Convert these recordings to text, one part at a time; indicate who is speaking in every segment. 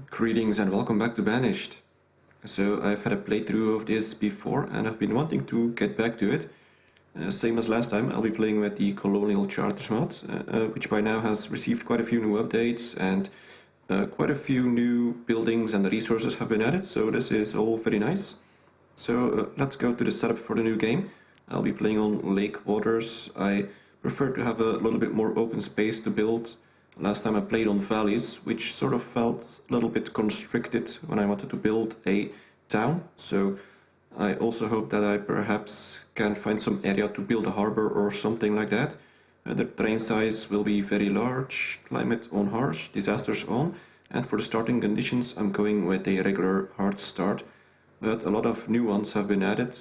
Speaker 1: Greetings and welcome back to Banished. So I've had a playthrough of this before and I've been wanting to get back to it. Same as last time, I'll be playing with the Colonial Charter Mod, which by now has received quite a few new updates and quite a few new buildings and resources have been added, so this is all very nice. So let's go to the setup for the new game. I'll be playing on lake waters. I prefer to have a little bit more open space to build. Last time I played on valleys, which sort of felt a little bit constricted when I wanted to build a town. So I also hope that I perhaps can find some area to build a harbour or something like that. The terrain size will be very large, climate on harsh, disasters on, and for the starting conditions I'm going with a regular hard start, but a lot of new ones have been added.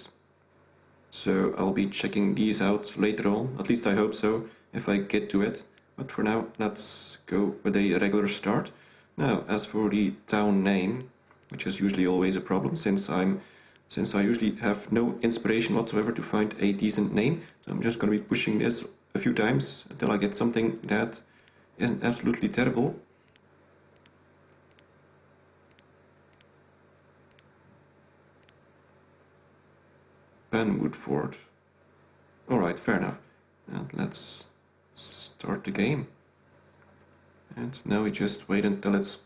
Speaker 1: So I'll be checking these out later on, at least I hope so, if I get to it. But for now, let's go with a regular start. Now, as for the town name, which is usually always a problem since I usually have no inspiration whatsoever to find a decent name, so I'm just going to be pushing this a few times until I get something that isn't absolutely terrible. Woodford. Alright, fair enough. And let's start the game. And now we just wait until it's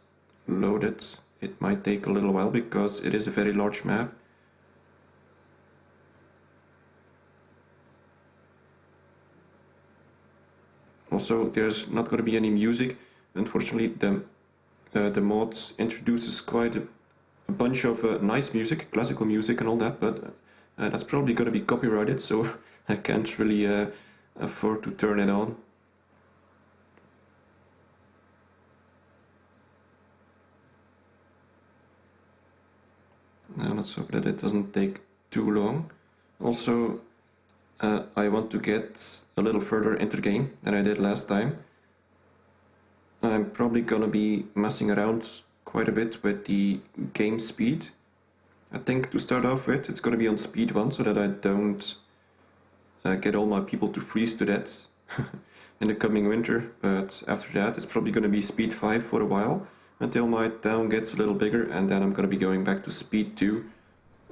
Speaker 1: loaded. It might take a little while because it is a very large map. Also, there's not going to be any music. Unfortunately, the mod introduces quite a bunch of nice music, classical music and all that, but that's probably going to be copyrighted, so I can't really afford to turn it on. Now let's hope that it doesn't take too long. Also, I want to get a little further into the game than I did last time. I'm probably gonna be messing around quite a bit with the game speed. I think to start off with, it's gonna be on speed 1 so that I don't get all my people to freeze to death in the coming winter. But after that, it's probably gonna be speed 5 for a while, until my town gets a little bigger, and then I'm going to be going back to speed 2.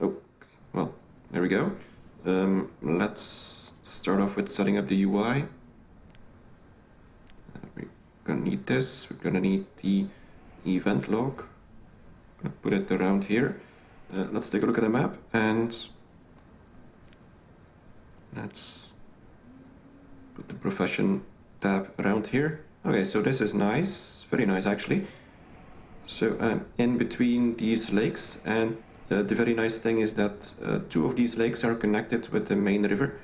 Speaker 1: Oh, well, there we go. Let's start off with setting up the UI. We're going to need this. We're going to need the event log. I'm going to put it around here. Let's take a look at the map, and let's put the profession tab around here. Okay, so this is nice. Very nice, actually. So I'm in between these lakes, and the very nice thing is that 2 of these lakes are connected with the main river,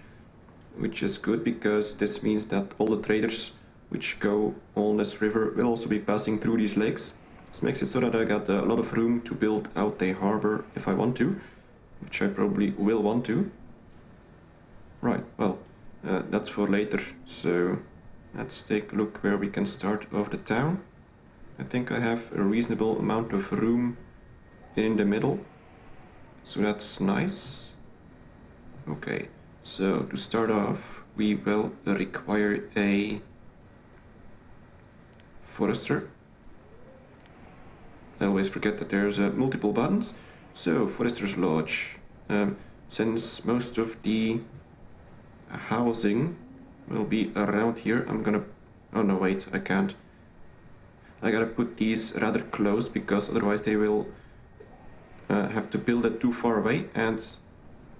Speaker 1: which is good because this means that all the traders which go on this river will also be passing through these lakes. This makes it so that I got a lot of room to build out a harbour if I want to, which I probably will want to. Right, well, that's for later, so let's take a look where we can start off the town. I think I have a reasonable amount of room in the middle, so that's nice. Okay, so to start off, we will require a forester. I always forget that there's multiple buttons. So, Forester's Lodge. Since most of the housing will be around here, I'm gonna... Oh no, wait, I can't. I gotta put these rather close because otherwise they will have to build it too far away and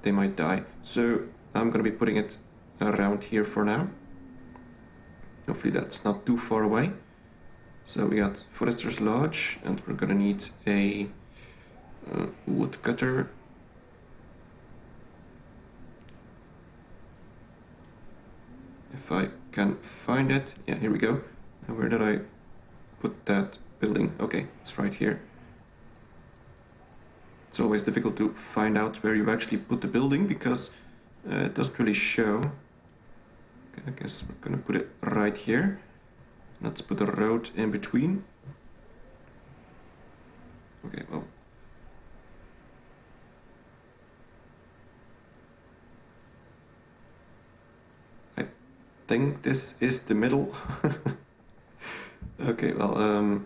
Speaker 1: they might die. So I'm gonna be putting it around here for now. Hopefully that's not too far away. So we got Forester's Lodge, and we're gonna need a woodcutter. If I can find it. Yeah, here we go. Now where did I put that building? Okay, it's right here. It's always difficult to find out where you actually put the building because it doesn't really show. Okay, I guess we're gonna put it right here. Let's put a road in between. Okay, well. I think this is the middle. Okay, well,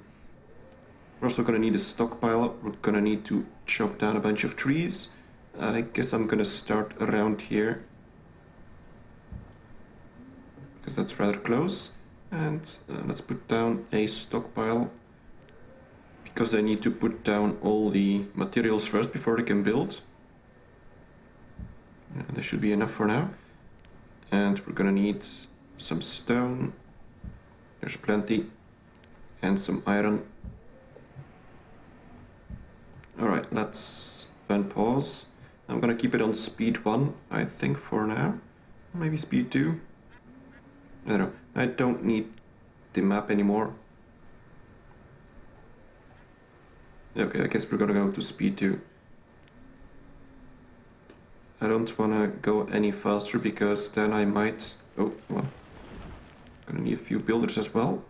Speaker 1: We're also gonna need a stockpile. We're gonna need to chop down a bunch of trees. I guess I'm gonna start around here, because that's rather close. And let's put down a stockpile, because I need to put down all the materials first before they can build. This should be enough for now. And we're gonna need some stone. There's plenty. And some iron. Alright, let's then pause. I'm gonna keep it on speed 1, I think, for now. Maybe speed 2. I don't know. I don't need the map anymore. Okay, I guess we're gonna go to speed 2. I don't wanna go any faster because then I might... Oh, well. Gonna need a few builders as well.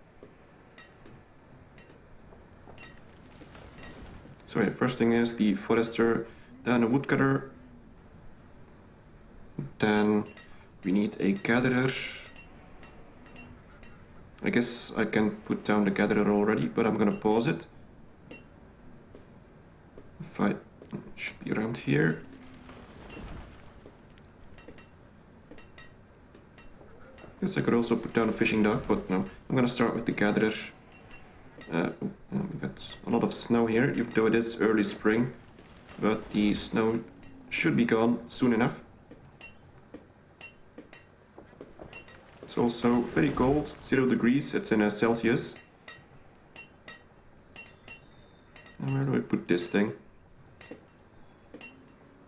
Speaker 1: So yeah, first thing is the forester, then a woodcutter. Then we need a gatherer. I guess I can put down the gatherer already, but I'm gonna pause it. If I should be around here. Guess I could also put down a fishing dock, but no. I'm gonna start with the gatherer. We got a lot of snow here, even though it is early spring. But the snow should be gone soon enough. It's also very cold, 0 degrees, it's in Celsius. And where do I put this thing?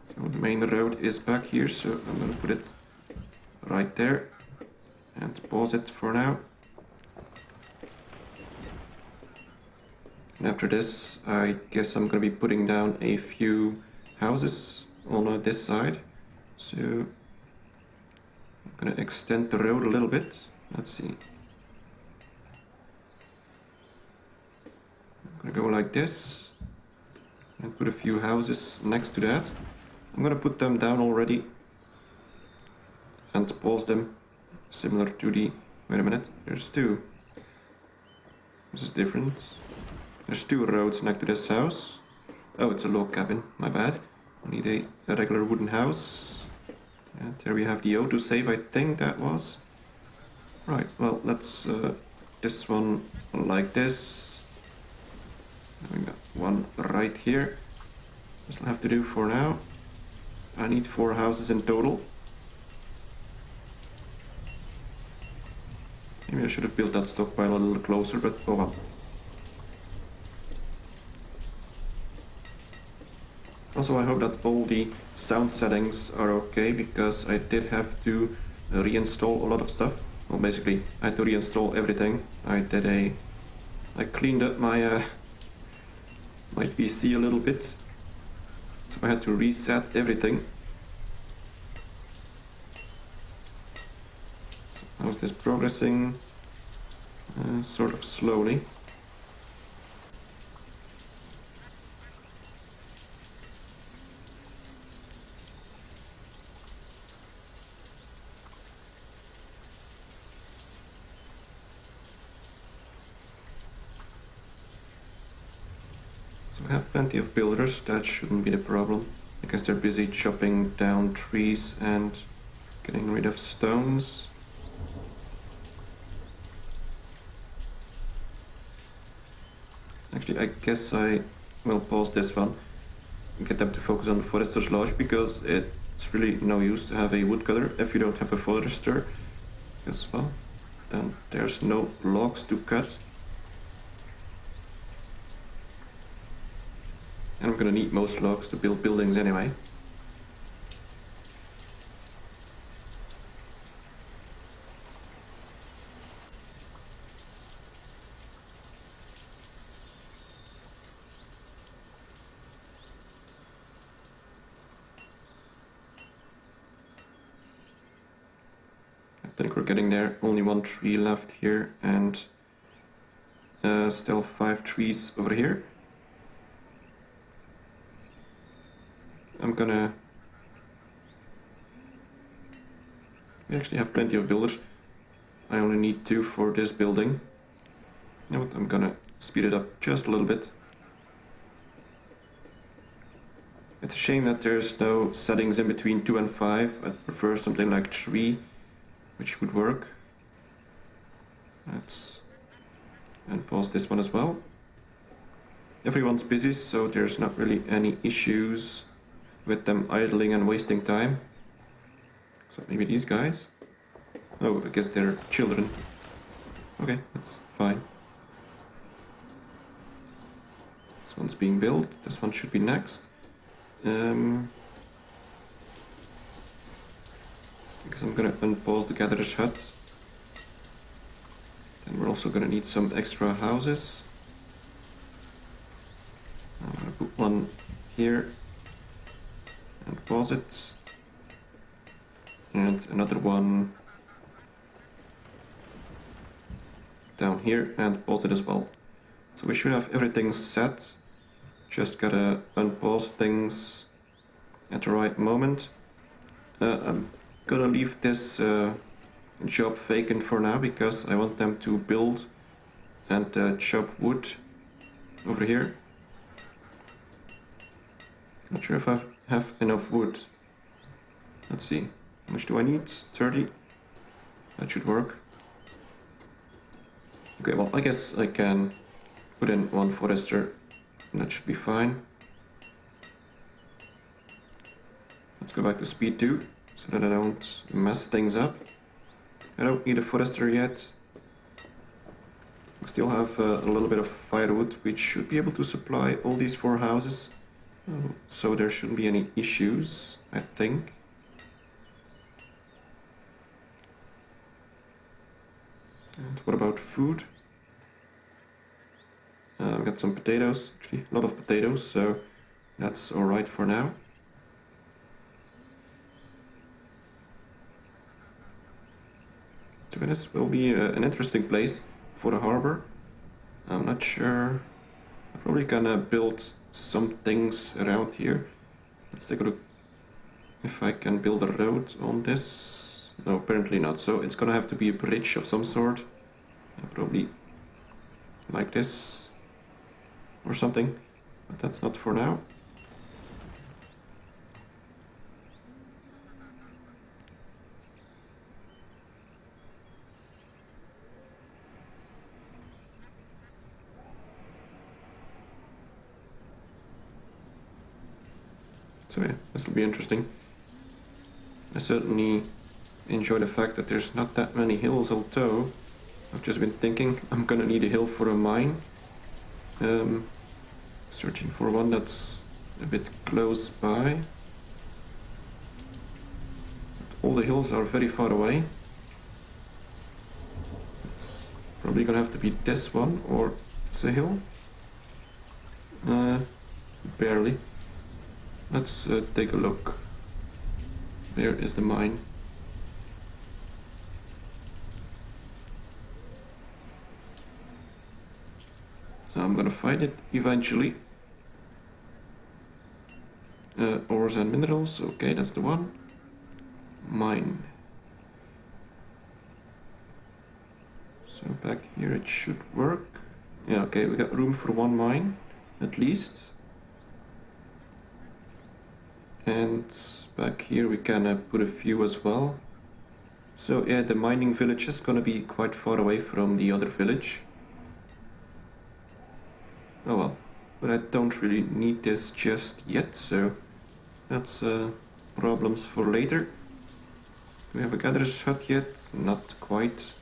Speaker 1: So the main road is back here, so I'm gonna put it right there. And pause it for now. And after this, I guess I'm gonna be putting down a few houses on this side. So I'm gonna extend the road a little bit. Let's see. I'm gonna go like this and put a few houses next to that. I'm gonna put them down already and pause them, similar to the... Wait a minute, there's two. This is different. There's two roads next to this house. Oh, it's a log cabin, my bad. I need a regular wooden house. And there we have the autosave, I think that was. Right, well, let's this one like this. And we got one right here. This will have to do for now. I need 4 houses in total. Maybe I should have built that stockpile a little closer, but oh well. Also, I hope that all the sound settings are okay, because I did have to reinstall a lot of stuff. Well, basically, I had to reinstall everything. I cleaned up my my PC a little bit, so I had to reset everything. So how is this progressing? Sort of slowly. So I have plenty of builders, that shouldn't be the problem. I guess they're busy chopping down trees and getting rid of stones. Actually, I guess I will pause this one and get them to focus on the forester's lodge, because it's really no use to have a woodcutter if you don't have a forester. Because, well, then there's no logs to cut. And I'm gonna need most logs to build buildings anyway. I think we're getting there. Only 1 tree left here, and still 5 trees over here. We actually have plenty of builders. I only need 2 for this building. You know what, I'm gonna speed it up just a little bit. It's a shame that there's no settings in between 2 and 5. I'd prefer something like 3, which would work. Let's unpause this one as well. Everyone's busy, so there's not really any issues with them idling and wasting time. Except maybe these guys. Oh, I guess they're children. Okay, that's fine. This one's being built. This one should be next. Because I'm gonna unpause the gatherer's hut. Then we're also gonna need some extra houses. I'm gonna put one here and pause it. And another one down here and pause it as well. So we should have everything set. Just gotta unpause things at the right moment. I'm gonna leave this job vacant for now because I want them to build and chop wood over here. Not sure if I have enough wood. Let's see. How much do I need? 30? That should work. Okay, well, I guess I can put in one forester. And that should be fine. Let's go back to speed 2, so that I don't mess things up. I don't need a forester yet. We still have a little bit of firewood, which should be able to supply all these 4 houses. So there shouldn't be any issues, I think. And what about food? I've got some potatoes, actually a lot of potatoes, so that's alright for now. So this will be an interesting place for the harbor. I'm not sure. I'm probably gonna build some things around here. Let's take a look if I can build a road on this. No, apparently not. So it's gonna have to be a bridge of some sort. Probably like this or something, but that's not for now. So yeah, this will be interesting. I certainly enjoy the fact that there's not that many hills, although I've just been thinking I'm gonna need a hill for a mine. Searching for one that's a bit close by. But all the hills are very far away. It's probably gonna have to be this one, or this a hill? Barely. Let's take a look. There is the mine. I'm gonna find it eventually. Ores and minerals, okay, that's the one. Mine. So back here it should work. Yeah, okay, we got room for one mine, at least. And back here we can put a few as well. So yeah, the mining village is gonna be quite far away from the other village. Oh well, but I don't really need this just yet, so that's problems for later. Do we have a gatherer's hut yet? Not quite.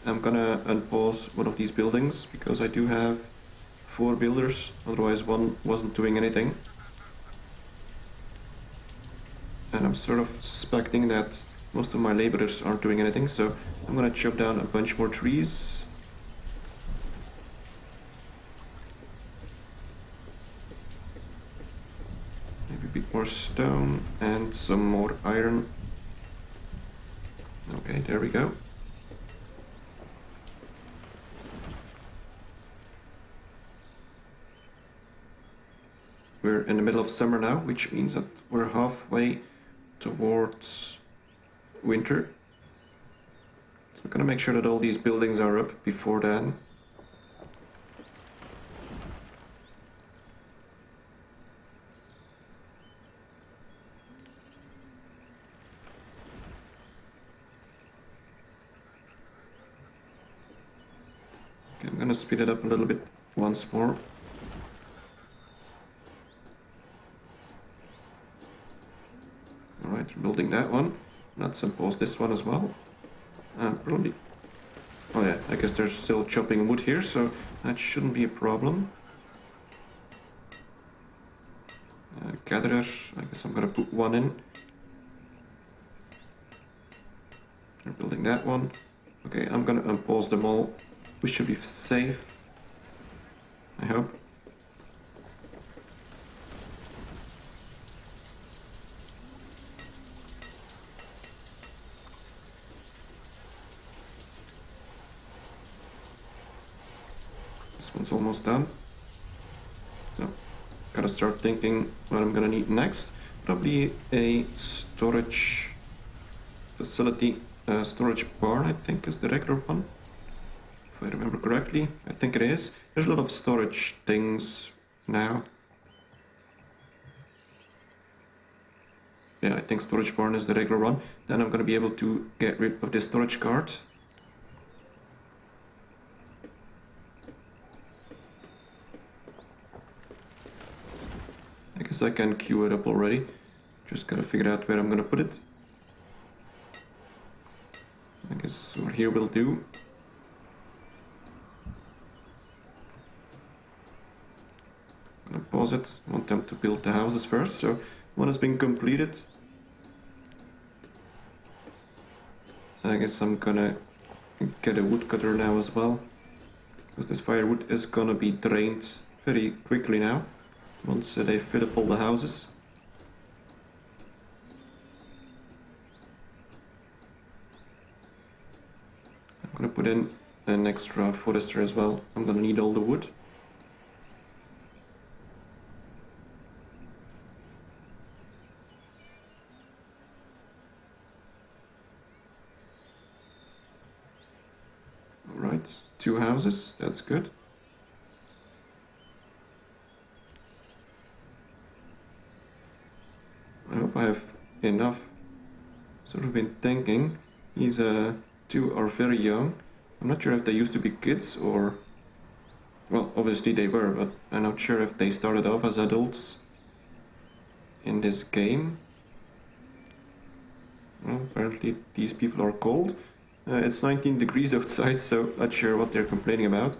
Speaker 1: I'm gonna unpause one of these buildings because I do have 4 builders, otherwise one wasn't doing anything. And I'm sort of suspecting that most of my laborers aren't doing anything, so I'm gonna chop down a bunch more trees. Maybe a bit more stone and some more iron. Okay, there we go. We're in the middle of summer now, which means that we're halfway towards winter. So we're gonna make sure that all these buildings are up before then. Okay, I'm gonna speed it up a little bit once more. Alright, building that one. Let's impose this one as well. Probably... Oh yeah, I guess they're still chopping wood here, so that shouldn't be a problem. Gatherer, I guess I'm gonna put one in. They're building that one. Okay, I'm gonna impose them all. We should be safe. I hope. This one's almost done. So, gotta start thinking what I'm gonna need next. Probably a storage facility, storage barn, I think is the regular one. If I remember correctly, I think it is. There's a lot of storage things now. Yeah, I think storage barn is the regular one. Then I'm gonna be able to get rid of this storage cart. I guess I can queue it up already. Just gotta figure out where I'm gonna put it. I guess over here will do. I'm gonna pause it. I want them to build the houses first. So one has been completed. I guess I'm gonna get a woodcutter now as well. Because this firewood is gonna be drained very quickly now. Once they fill up all the houses. I'm gonna put in an extra forester as well. I'm gonna need all the wood. Alright, 2 houses, that's good. I hope I have enough. Sort of been thinking. These 2 are very young. I'm not sure if they used to be kids or... Well, obviously they were, but I'm not sure if they started off as adults in this game. Well, apparently these people are cold. It's 19 degrees outside, so not sure what they're complaining about.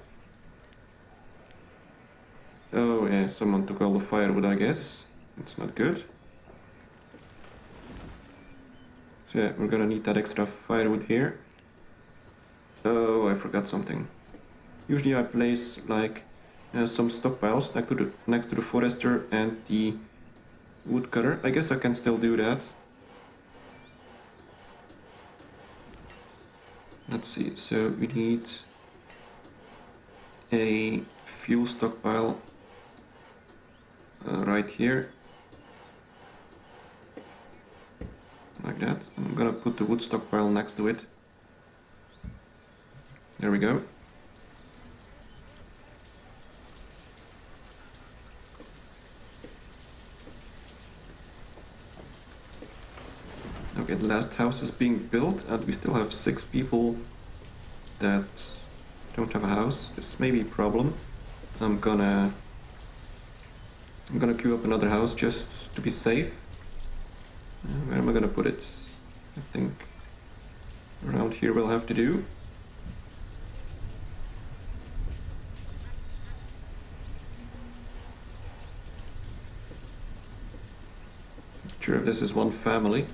Speaker 1: Oh yeah, someone took all the firewood, I guess. It's not good. So yeah, we're gonna need that extra firewood here. Oh, I forgot something. Usually I place like some stockpiles next to the forester and the woodcutter. I guess I can still do that. Let's see, so we need a fuel stockpile right here. Like that. I'm gonna put the wood stockpile next to it. There we go. Okay, the last house is being built and we still have 6 people that don't have a house. This may be a problem. I'm gonna queue up another house just to be safe. Where am I gonna put it? I think around here will have to do. Not sure if this is one family.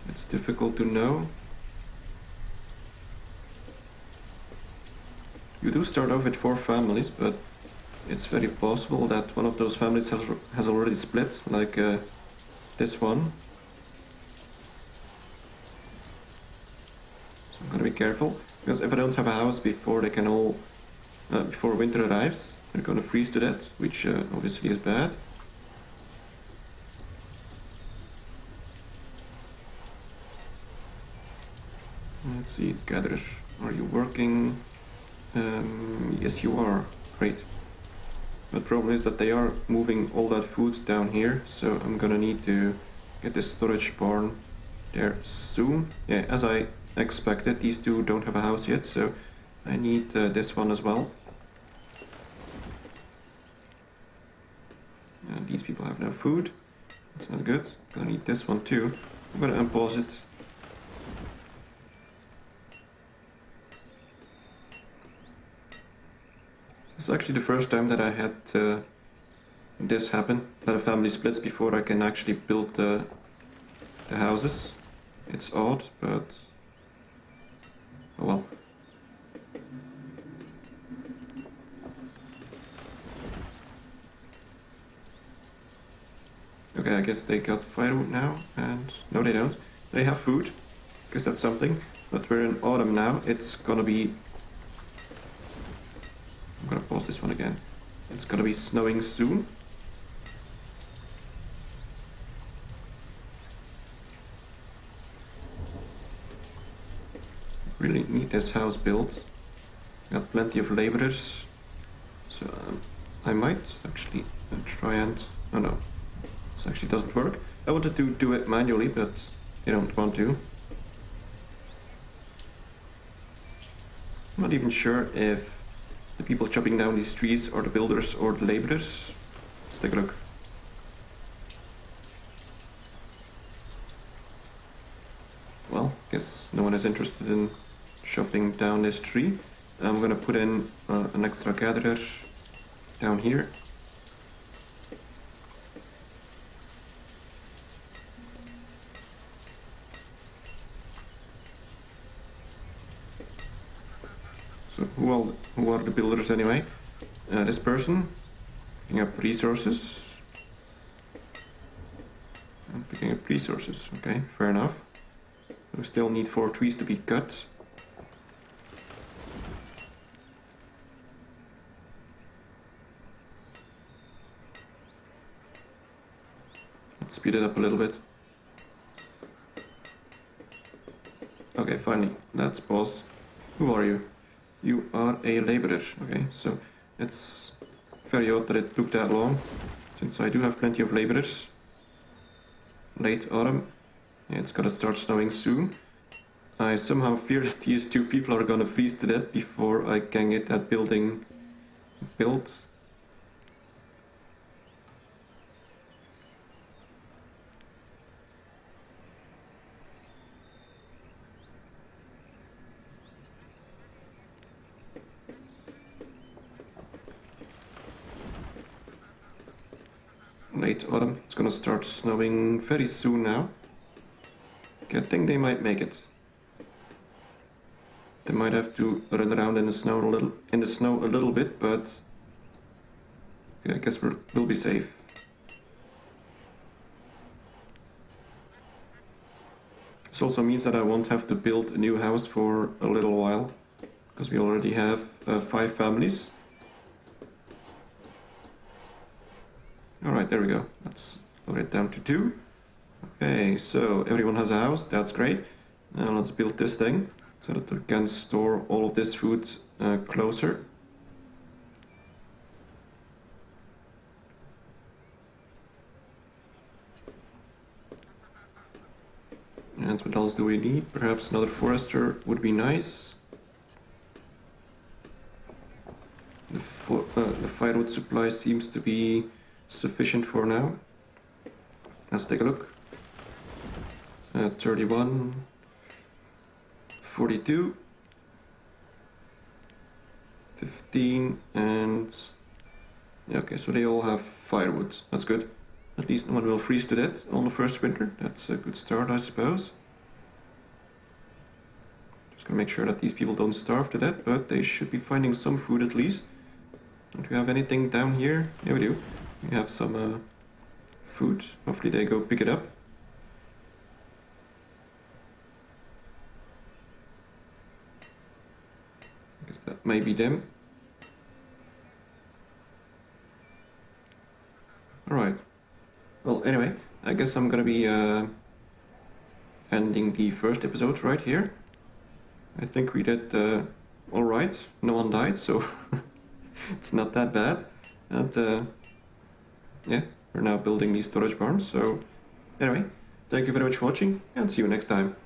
Speaker 1: It's difficult to know. You do start off with 4 families, but it's very possible that one of those families has already split, like this one. So I'm gonna be careful, because if I don't have a house before they can all, before winter arrives, they're gonna freeze to death, which obviously is bad. Let's see, Gatherer, are you working? Yes, you are. Great. The problem is that they are moving all that food down here, so I'm gonna need to get this storage barn there soon. Yeah, as I expected, these 2 don't have a house yet, so I need this one as well. And these people have no food. That's not good. Gonna need this one too. I'm gonna unpause it. This is actually the first time that I had this happen, that a family splits before I can actually build the houses. It's odd, but oh well. Okay, I guess they got firewood now, and no they don't. They have food, guess that's something, but we're in autumn now. It's gonna be... I'm gonna pause this one again. It's gonna be snowing soon. Really need this house built. Got plenty of laborers, so I might actually try and... oh no, this actually doesn't work. I wanted to do it manually, but I don't want to. I'm not even sure if the people chopping down these trees are the builders or the laborers. Let's take a look. Well, guess no one is interested in chopping down this tree. I'm gonna put in an extra gatherer down here. So who are the builders anyway? This person, picking up resources. I'm picking up resources, okay, fair enough. We still need 4 trees to be cut. Let's speed it up a little bit. Okay, finally, let's pause. Who are you? You are a laborer. Okay, so it's very odd that it took that long, since I do have plenty of laborers. Late autumn. Yeah, it's gonna start snowing soon. I somehow fear that these 2 people are gonna freeze to death before I can get that building built. Late autumn. It's gonna start snowing very soon now. Okay, I think they might make it. They might have to run around in the snow a little bit, but okay, I guess we'll be safe. This also means that I won't have to build a new house for a little while, because we already have 5 families. Alright, there we go. Let's lower it down to 2. Okay, so everyone has a house, that's great. Now let's build this thing, so that we can store all of this food closer. And what else do we need? Perhaps another forester would be nice. The firewood supply seems to be sufficient for now. Let's take a look. 31, 42, 15, and yeah, okay, so they all have firewood. That's good. At least no one will freeze to death on the first winter. That's a good start, I suppose. Just gonna make sure that these people don't starve to death, but they should be finding some food at least. Don't we have anything down here? Yeah, we do. We have some food. Hopefully they go pick it up. I guess that may be them. Alright. Well, anyway, I guess I'm gonna be ending the first episode right here. I think we did alright. No one died, so it's not that bad. And yeah, we're now building these storage barns. So anyway, thank you very much for watching, and see you next time.